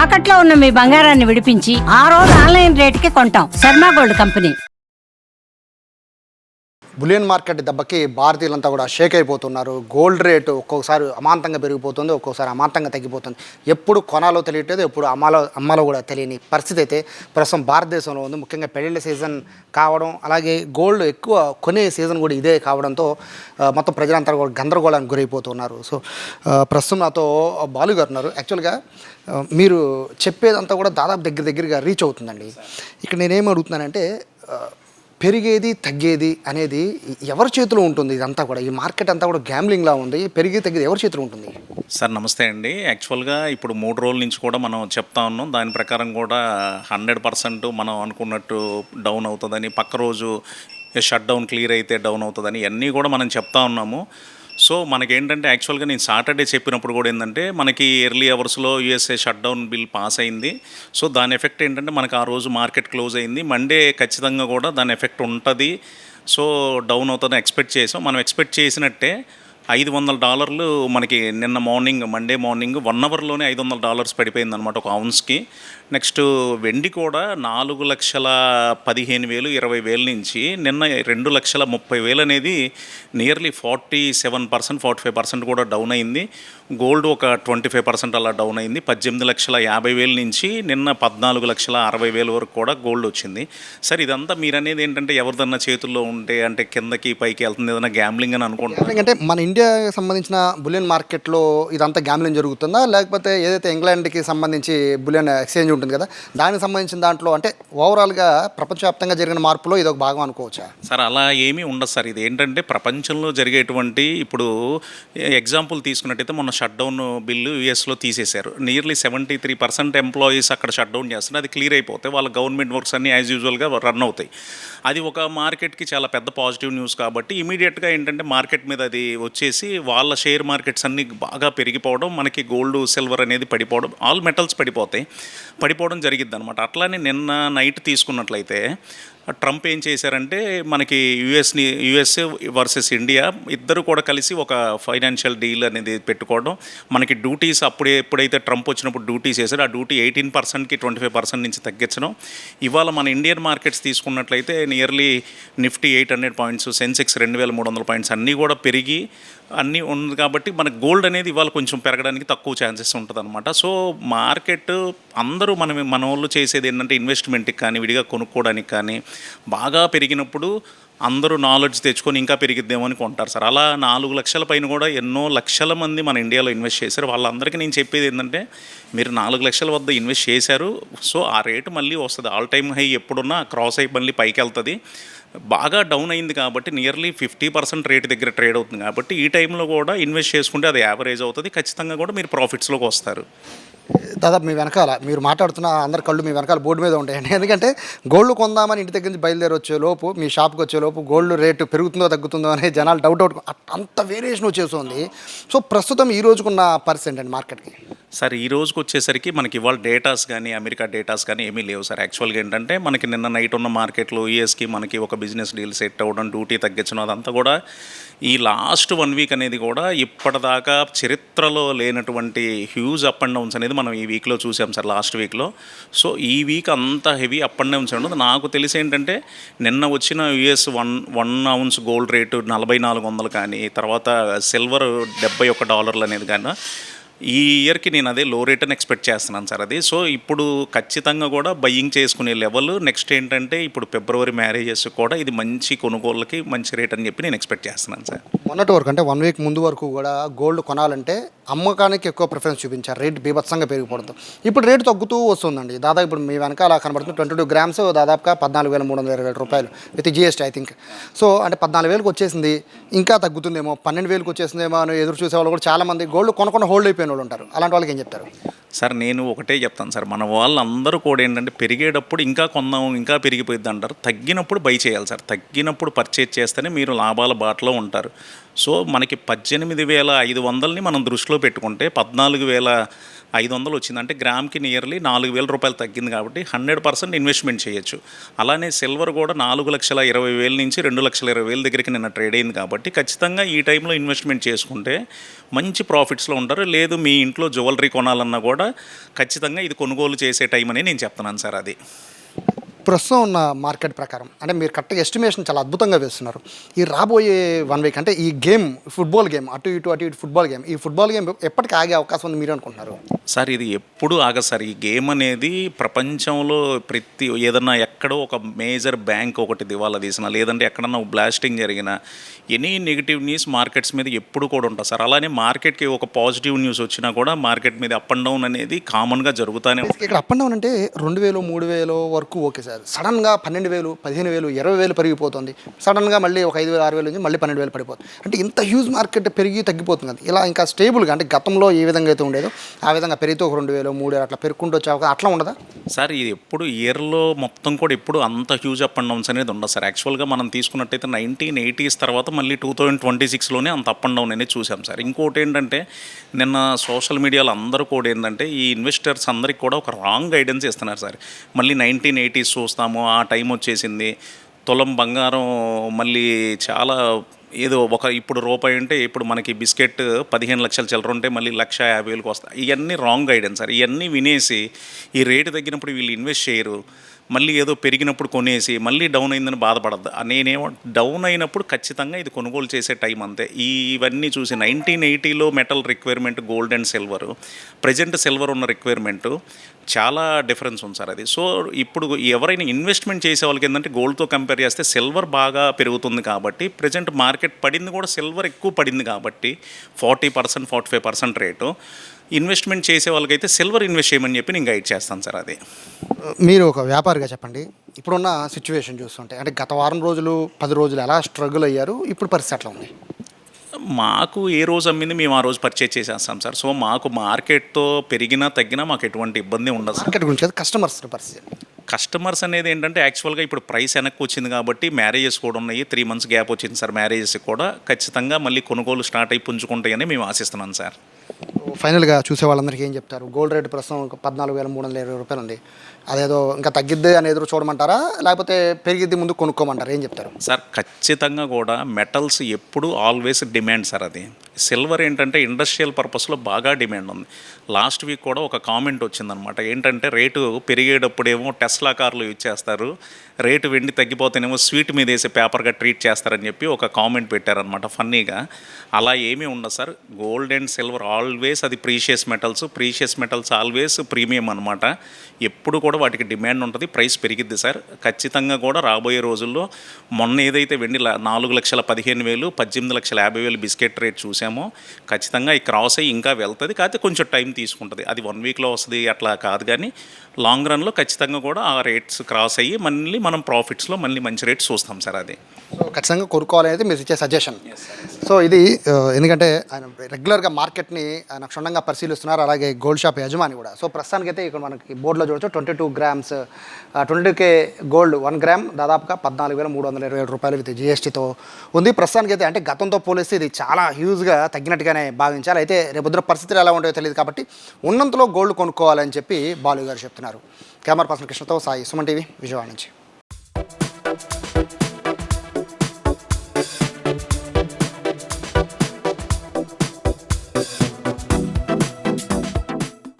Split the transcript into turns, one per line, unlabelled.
తాకట్లో ఉన్న మీ బంగారాన్ని విడిపించి ఆ రోజు ఆన్లైన్ రేటుకి కొంటాం. Sharma gold company.
Bullion market దెబ్బకి భారతీయులంతా కూడా షేక్ అయిపోతున్నారు. గోల్డ్ రేటు ఒక్కొక్కసారి అమాంతంగా పెరిగిపోతుంది, ఒక్కొక్కసారి అమాంతంగా తగ్గిపోతుంది. ఎప్పుడు కొనాలో తెలియట్లేదు, ఎప్పుడు అమ్మాలో కూడా తెలియని పరిస్థితి అయితే ప్రస్తుతం భారతదేశంలో ఉంది. ముఖ్యంగా పెళ్ళిళ్ళ సీజన్ కావడం, అలాగే గోల్డ్ ఎక్కువ కొనే సీజన్ కూడా ఇదే కావడంతో మొత్తం ప్రజలంతా కూడా గందరగోళానికి గురైపోతున్నారు. సో ప్రస్తుతం నాతో బాలు గారు ఉన్నారు. యాక్చువల్గా మీరు చెప్పేదంతా కూడా దాదాపు దగ్గరగా రీచ్ అవుతుందండి. ఇక్కడ నేనేం అడుగుతున్నానంటే పెరిగేది తగ్గేది అనేది ఎవరి చేతిలో ఉంటుంది? ఇదంతా కూడా ఈ మార్కెట్ అంతా కూడా గ్యాంబ్లింగ్లా ఉంది. పెరిగేది తగ్గేది ఎవరి చేతిలో ఉంటుంది?
సార్ నమస్తే అండి. యాక్చువల్గా ఇప్పుడు 3 రోజుల నుంచి కూడా మనం చెప్తా ఉన్నాం. దాని ప్రకారం కూడా 100% మనం అనుకున్నట్టు డౌన్ అవుతుందని, పక్క రోజు షట్ డౌన్ క్లియర్ అయితే డౌన్ అవుతుందని ఇవన్నీ కూడా మనం చెప్తా ఉన్నాము. సో మనకేంటంటే యాక్చువల్గా నేను సాటర్డే చెప్పినప్పుడు కూడా ఏంటంటే మనకి ఎర్లీ అవర్స్లో USA shut down bill pass అయింది. సో దాని ఎఫెక్ట్ ఏంటంటే మనకు ఆ రోజు మార్కెట్ క్లోజ్ అయింది. మండే ఖచ్చితంగా కూడా దాని ఎఫెక్ట్ ఉంటుంది. సో డౌన్ అవుతుందని ఎక్స్పెక్ట్ చేసాం. మనం ఎక్స్పెక్ట్ చేసినట్టే $500 మనకి నిన్న మండే మార్నింగ్ 1 అవర్లోనే $500 పడిపోయింది అనమాట ఒక ఔన్స్కి. నెక్స్ట్ వెండి కూడా 4,15,000 20,000 నుంచి నిన్న 2,30,000 అనేది నియర్లీ 47% 45% కూడా డౌన్ అయింది. గోల్డ్ ఒక 25% అలా డౌన్ అయింది. 18,50,000 నుంచి నిన్న 14,60,000 వరకు కూడా గోల్డ్ వచ్చింది. సరే ఇదంతా మీరు అనేది ఏంటంటే ఎవరిదన్నా చేతుల్లో ఉంటే అంటే కిందకి పైకి వెళ్తుంది, ఏదైనా గ్యాంబ్లింగ్ అని అనుకుంటున్నాను.
అంటే మన ఇండియాకి సంబంధించిన బులియన్ మార్కెట్లో ఇదంతా గ్యాంబ్లింగ్ జరుగుతుందా, లేకపోతే ఏదైతే ఇంగ్లాండ్కి సంబంధించి బులియన్ ఎక్స్చేంజ్ ఉంటుంది కదా, దానికి సంబంధించిన దాంట్లో అంటే ఓవరాల్గా ప్రపంచవ్యాప్తంగా జరిగిన మార్పులో ఇది ఒక భాగం అనుకోవచ్చా?
సార్ అలా ఏమీ ఉండదు సార్. ఇది ఏంటంటే ప్రపంచంలో జరిగేటువంటి ఇప్పుడు ఎగ్జాంపుల్ తీసుకున్నట్టయితే మొన్న షట్ డౌన్ బిల్లు యూఎస్లో తీసేశారు. నియర్లీ 73% ఎంప్లాయీస్ అక్కడ షట్ డౌన్ చేస్తున్నారు. అది క్లియర్ అయిపోతే వాళ్ళ గవర్నమెంట్ వర్క్స్ అన్నీ యాజ్ యూజువల్గా రన్ అవుతాయి. అది ఒక మార్కెట్కి చాలా పెద్ద పాజిటివ్ న్యూస్ కాబట్టి ఇమీడియట్గా ఏంటంటే మార్కెట్ మీద అది వచ్చేసి వాళ్ళ షేర్ మార్కెట్స్ అన్నీ బాగా పెరిగిపోవడం, మనకి గోల్డ్ సిల్వర్ అనేది పడిపోవడం, ఆల్ మెటల్స్ పడిపోవడం జరిగిద్ది అనమాట. అట్లానే నిన్న నైట్ తీసుకున్నట్లయితే ట్రంప్ ఏం చేశారంటే మనకి యుఎస్ఏ వర్సెస్ ఇండియా ఇద్దరు కూడా కలిసి ఒక ఫైనాన్షియల్ డీల్ అనేది పెట్టుకోవడం, మనకి డ్యూటీస్ ఎప్పుడైతే ట్రంప్ వచ్చినప్పుడు డ్యూటీస్ వేసారో ఆ డ్యూటీ 18%కి 25% నుంచి తగ్గించడం. ఇవాళ మన ఇండియన్ మార్కెట్స్ తీసుకున్నట్లయితే nearly Nifty 800 points, Sensex 2,300 points అన్నీ కూడా పెరిగి అన్నీ ఉంది కాబట్టి మనకు గోల్డ్ అనేది ఇవాళ కొంచెం పెరగడానికి తక్కువ ఛాన్సెస్ ఉంటుంది అనమాట. సో మార్కెట్ అందరూ మన వాళ్ళు చేసేది ఏంటంటే ఇన్వెస్ట్మెంట్కి కానీ విడిగా కొనుక్కోవడానికి కానీ బాగా పెరిగినప్పుడు అందరూ నాలెడ్జ్ తెచ్చుకొని ఇంకా పెరిగిద్దేమో అని కొంటారు సార్. అలా 4 లక్షల పైన కూడా ఎన్నో లక్షల మంది మన ఇండియాలో ఇన్వెస్ట్ చేశారు. వాళ్ళందరికీ నేను చెప్పేది ఏంటంటే మీరు 4 లక్షల వద్ద ఇన్వెస్ట్ చేశారు, సో ఆ రేటు మళ్ళీ వస్తుంది. ఆల్ టైమ్ హై ఎప్పుడున్నా క్రాస్ అయ్యి మళ్ళీ పైకి వెళ్తుంది. బాగా డౌన్ అయింది కాబట్టి నియర్లీ 50% రేటు దగ్గర ట్రేడ్ అవుతుంది కాబట్టి ఈ టైంలో కూడా ఇన్వెస్ట్ చేసుకుంటే అది యావరేజ్ అవుతుంది. ఖచ్చితంగా కూడా మీరు ప్రాఫిట్స్లోకి వస్తారు.
దాదాపు మీ వెనకాల మీరు మాట్లాడుతున్న అందరి కళ్ళు మీ వెనకాల బోర్డు మీద ఉంటాయండి. ఎందుకంటే గోల్డ్ కొందామని ఇంటి దగ్గర నుంచి బయలుదేరి వచ్చే లోపు, మీ షాప్కి వచ్చే లోపు గోల్డ్ రేటు పెరుగుతుందో తగ్గుతుందో అనే జనాలు డౌట్ అంత వేరియేషన్ వచ్చేస్తుంది. సో ప్రస్తుతం ఈ రోజుకున్న పరిస్థితి అండి మార్కెట్కి.
సార్ ఈ రోజుకి వచ్చేసరికి మనకి ఇవాళ డేటాస్ కానీ అమెరికా డేటాస్ కానీ ఏమీ లేవు సార్. యాక్చువల్గా ఏంటంటే మనకి నిన్న నైట్ ఉన్న మార్కెట్లో యూఎస్కి మనకి ఒక బిజినెస్ డీల్ సెట్ అవ్వడం, డ్యూటీ తగ్గించడం, అదంతా కూడా ఈ లాస్ట్ 1 వీక్ అనేది కూడా ఇప్పటిదాకా చరిత్రలో లేనటువంటి హ్యూజ్ అప్ అండ్ డౌన్స్ అనేది మనం ఈ వీక్లో చూసాం సార్, లాస్ట్ వీక్లో. సో ఈ వీక్ అంత హెవీ అప్ అండ్ డౌన్స్ ఉండదు. నాకు తెలిసి ఏంటంటే నిన్న వచ్చిన యూఎస్ 1 ఔన్స్ గోల్డ్ రేటు 4,400 కానీ, తర్వాత సిల్వర్ $71 అనేది కానీ ఈ ఇయర్కి నేను అదే లో రేట్ అని ఎక్స్పెక్ట్ చేస్తున్నాను సార్ అది. సో ఇప్పుడు ఖచ్చితంగా కూడా బయ్యింగ్ చేసుకునే లెవెల్. నెక్స్ట్ ఏంటంటే ఇప్పుడు ఫిబ్రవరి మ్యారేజెస్ కూడా ఇది మంచి కొనుగోళ్ళకి మంచి రేట్ అని చెప్పి నేను ఎక్స్పెక్ట్ చేస్తున్నాను సార్.
మొన్నటి వరకు అంటే 1 వీక్ ముందు వరకు కూడా గోల్డ్ కొనాలంటే అమ్మకానికి ఎక్కువ ప్రిఫరెన్స్ చూపించారు, రేట్ బీభత్సంగా పెరిగిపోవడంతో. ఇప్పుడు రేటు తగ్గుతూ వస్తుందండి. దాదాపు ఇప్పుడు మీ వెనకాల కనబడుతుంది 22 గ్రామ్స్ దాదాపుగా $14,320 with GST I think. So అంటే 14,000కి వచ్చేసింది, ఇంకా తగ్గుతుందేమో, 12,000కి వచ్చేసిందేమో అని ఎదురు చూసే వాళ్ళు కూడా చాలామంది గోల్డ్ కొనకుండా హోల్డ్ అయిపోయిన వాళ్ళు ఉంటారు. అలాంటి వాళ్ళకి ఏం చెప్తారు?
సార్ నేను ఒకటే చెప్తాను సార్, మన వాళ్ళందరూ కూడా ఏంటంటే పెరిగేటప్పుడు ఇంకా కొందాము ఇంకా పెరిగిపోయింది అంటారు, తగ్గినప్పుడు బై చేయాలి సార్. తగ్గినప్పుడు పర్చేజ్ చేస్తేనే మీరు లాభాల బాటలో ఉంటారు. సో మనకి 18,500ని మనం దృష్టిలో పెట్టుకుంటే 14,500 వచ్చింది, అంటే గ్రామ్కి నియర్లీ 4,000 రూపాయలు తగ్గింది కాబట్టి 100% ఇన్వెస్ట్మెంట్ చేయొచ్చు. అలానే సిల్వర్ కూడా 4,20,000 నుంచి 2,20,000 దగ్గరికి నిన్న ట్రేడ్ అయింది కాబట్టి ఖచ్చితంగా ఈ టైంలో ఇన్వెస్ట్మెంట్ చేసుకుంటే మంచి ప్రాఫిట్స్లో ఉంటారు. లేదు మీ ఇంట్లో జ్యువెలరీ కొనాలన్నా కూడా ఖచ్చితంగా ఇది కొనుగోలు చేసే టైం అని నేను చెప్తున్నాను సార్. అది
ప్రస్తుతం ఉన్న మార్కెట్ ప్రకారం అంటే మీరు కరెక్ట్గా ఎస్టిమేషన్ చాలా అద్భుతంగా వేస్తున్నారు. ఈ రాబోయే 1 వీక్ అంటే ఈ గేమ్ ఫుట్బాల్ గేమ్ అటు ఇటు ఫుట్బాల్ గేమ్, ఈ ఫుట్బాల్ గేమ్ ఎప్పటికీ ఆగే అవకాశం ఉంది మీరు అనుకుంటున్నారు?
సార్ ఇది ఎప్పుడు ఆగదు సార్. ఈ గేమ్ అనేది ప్రపంచంలో ప్రతి ఏదన్నా ఎక్కడో ఒక మేజర్ బ్యాంక్ ఒకటి దివాలా తీసినా, లేదంటే ఎక్కడన్నా బ్లాస్టింగ్ జరిగినా, ఎనీ నెగిటివ్ న్యూస్ మార్కెట్స్ మీద ఎప్పుడు కూడా ఉంటుంది సార్. అలానే మార్కెట్కి ఒక పాజిటివ్ న్యూస్ వచ్చినా కూడా మార్కెట్ మీద అప్ అండ్ డౌన్ అనేది కామన్గా జరుగుతూనే ఉంటుంది.
ఇక్కడ అప్ అండ్ డౌన్ అంటే 2,000 3,000 వరకు ఓకే సార్. సడన్గా 12,000 15,000 20,000 పెరిగిపోతుంది. సడన్గా మళ్ళీ ఒక 5,000 6,000 నుంచి మళ్ళీ 12,000 పడిపోతుంది. అంటే ఇంత హ్యూజ్ మార్కెట్ పెరిగి తగ్గిపోతుంది కదా. ఇలా ఇంకా స్టేబుల్గా అంటే గతంలో ఏ విధంగా అయితే ఉండేదో ఆ విధంగా పెరిగితే ఒక 2,000 3,000 అట్లా పెరుగుకుంటూ వచ్చే అవకాశం అట్లా ఉండదా
సార్? ఇది ఎప్పుడు ఇయర్లో మొత్తం కూడా ఎప్పుడు అంత హ్యూజ్ అప్ అండ్ డౌన్స్ అనేది ఉండదు సార్. యాక్చువల్గా మనం తీసుకున్నట్టయితే 1980s తర్వాత మళ్ళీ 2026లోనే అంత అప్ అండ్ డౌన్ అనేది చూసాం సార్. ఇంకోటి ఏంటంటే నిన్న సోషల్ మీడియాలో అందరూ కూడా ఏంటంటే ఈ ఇన్వెస్టర్స్ అందరికి కూడా ఒక రాంగ్ గైడెన్స్ ఇస్తున్నారు సార్. మళ్ళీ 1980s చూస్తాము, ఆ టైం వచ్చేసింది, తులం బంగారం మళ్ళీ చాలా ఏదో ఒక ఇప్పుడు రూపాయి అంటే ఇప్పుడు మనకి బిస్కెట్ 15 లక్షల చిల్లర ఉంటే మళ్ళీ 1,50,000కి వస్తాయి. ఇవన్నీ రాంగ్ గైడెన్స్ సార్. ఇవన్నీ వినేసి ఈ రేటు తగ్గినప్పుడు వీళ్ళు ఇన్వెస్ట్ చేయరు, మళ్ళీ ఏదో పెరిగినప్పుడు కొనేసి మళ్ళీ డౌన్ అయిందని బాధపడద్దు. నేనేమో డౌన్ అయినప్పుడు ఖచ్చితంగా ఇది కొనుగోలు చేసే టైం అంతే. ఇవన్నీ చూసి 1980లో metal requirement gold and silver, present silver ఉన్న రిక్వైర్మెంటు చాలా డిఫరెన్స్ ఉంది సార్. అది సో ఇప్పుడు ఎవరైనా ఇన్వెస్ట్మెంట్ చేసే వాళ్ళకి ఏంటంటే గోల్డ్తో కంపేర్ చేస్తే సిల్వర్ బాగా పెరుగుతుంది కాబట్టి ప్రజెంట్ మార్కెట్ పడింది కూడా సిల్వర్ ఎక్కువ పడింది కాబట్టి 40% 45% రేటు. ఇన్వెస్ట్మెంట్ చేసే వాళ్ళకైతే సిల్వర్ ఇన్వెస్ట్ చేయమని చెప్పి నేను గైడ్ చేస్తాను సార్. అది
మీరు ఒక వ్యాపారిగా చెప్పండి, ఇప్పుడున్న సిచ్యువేషన్ చూస్తుంటే అంటే గత వారం రోజులు 10 రోజులు ఎలా స్ట్రగుల్ అయ్యారు, ఇప్పుడు పరిస్థితి ఎట్లా ఉంది?
మాకు ఏ రోజు అమ్మింది మేము ఆ రోజు పర్చేజ్ చేసేస్తాం సార్. సో మాకు మార్కెట్తో పెరిగినా తగ్గినా మాకు ఎటువంటి ఇబ్బంది ఉండదు సార్.
మార్కెట్ గురించి కదా, కస్టమర్స్ పరిస్థితి.
కస్టమర్స్ అనేది ఏంటంటే యాక్చువల్గా ఇప్పుడు ప్రైస్ వెనక్కి వచ్చింది కాబట్టి మ్యారేజెస్ కూడా ఉన్నాయి, 3 months గ్యాప్ వచ్చింది సార్. మ్యారేజెస్ కూడా ఖచ్చితంగా మళ్ళీ కొనుగోలు స్టార్ట్ అయి పుంజుకుంటాయని మేము ఆశిస్తున్నాం సార్.
ఫైనల్గా చూసే వాళ్ళందరికీ ఏం చెప్తారు? గోల్డ్ రేట్ ప్రస్తుతం 14,320 రూపాయలు ఉంది, అదేదో ఇంకా తగ్గిద్ది అని ఎదురు చూడమంటారా, లేకపోతే పెరిగిద్ది ముందు కొనుక్కోమంటారా, ఏం చెప్తారు?
సార్ ఖచ్చితంగా కూడా మెటల్స్ ఎప్పుడు ఆల్వేస్ డిమాండ్ సార్. అది సిల్వర్ ఏంటంటే ఇండస్ట్రియల్ పర్పస్లో బాగా డిమాండ్ ఉంది. లాస్ట్ వీక్ కూడా ఒక కామెంట్ వచ్చిందనమాట, ఏంటంటే రేటు పెరిగేటప్పుడేమో టెస్లా కార్లు యూజ్ చేస్తారు, రేటు వెండి తగ్గిపోతేనేమో స్వీట్ మీద వేసే పేపర్గా ట్రీట్ చేస్తారని చెప్పి ఒక కామెంట్ పెట్టారనమాట ఫన్నీగా. అలా ఏమీ ఉండదు sir. Gold and silver always అది ప్రీషియస్ మెటల్స్ ఆల్వేస్ ప్రీమియం అనమాట. ఎప్పుడు కూడా వాటికి డిమాండ్ ఉంటుంది, ప్రైస్ పెరిగిద్ది సార్. ఖచ్చితంగా కూడా రాబోయే రోజుల్లో మొన్న ఏదైతే వెండి 4,15,000 18,50,000 బిస్కెట్ రేట్ చూసామో ఖచ్చితంగా ఈ క్రాస్ అయ్యి ఇంకా వెళ్తుంది. కాకపోతే కొంచెం టైం తీసుకుంటుంది. అది 1 వీక్లో వస్తుంది అట్లా కాదు, కానీ లాంగ్ రన్లో ఖచ్చితంగా కూడా ఆ రేట్స్ క్రాస్ అయ్యి మళ్ళీ మనం ప్రాఫిట్స్లో మళ్ళీ మంచి రేట్స్ చూస్తాం సార్. అది
సో ఖచ్చితంగా కొనుక్కోవాలనేది మీరు ఇచ్చే సజెషన్. సో ఇది ఎందుకంటే ఆయన రెగ్యులర్గా మార్కెట్ని ఆయన క్షుణ్ణంగా పరిశీలిస్తున్నారు, అలాగే గోల్డ్ షాప్ యజమాని కూడా. సో ప్రస్తుతానికైతే ఇక్కడ మనకి బోర్డులో చూడొచ్చు 22 grams 22K గోల్డ్ 1 గ్రామ్ దాదాపుగా 14,327 రూపాయలు విత్ GSTతో ఉంది ప్రస్తుతానికైతే. అంటే గతంతో పోలిస్తే ఇది చాలా హ్యూజ్గా తగ్గినట్టుగానే భావించాలి. అయితే రేపొద్దున పరిస్థితులు ఎలా ఉంటాయో తెలియదు కాబట్టి ఉన్నంతలో గోల్డ్ కొనుక్కోవాలని చెప్పి బాలు గారు చెప్తున్నారు. కెమెరా పర్సన్ కృష్ణతో సాయి, సుమన్ టీవీ, విజయవాడ నుంచి.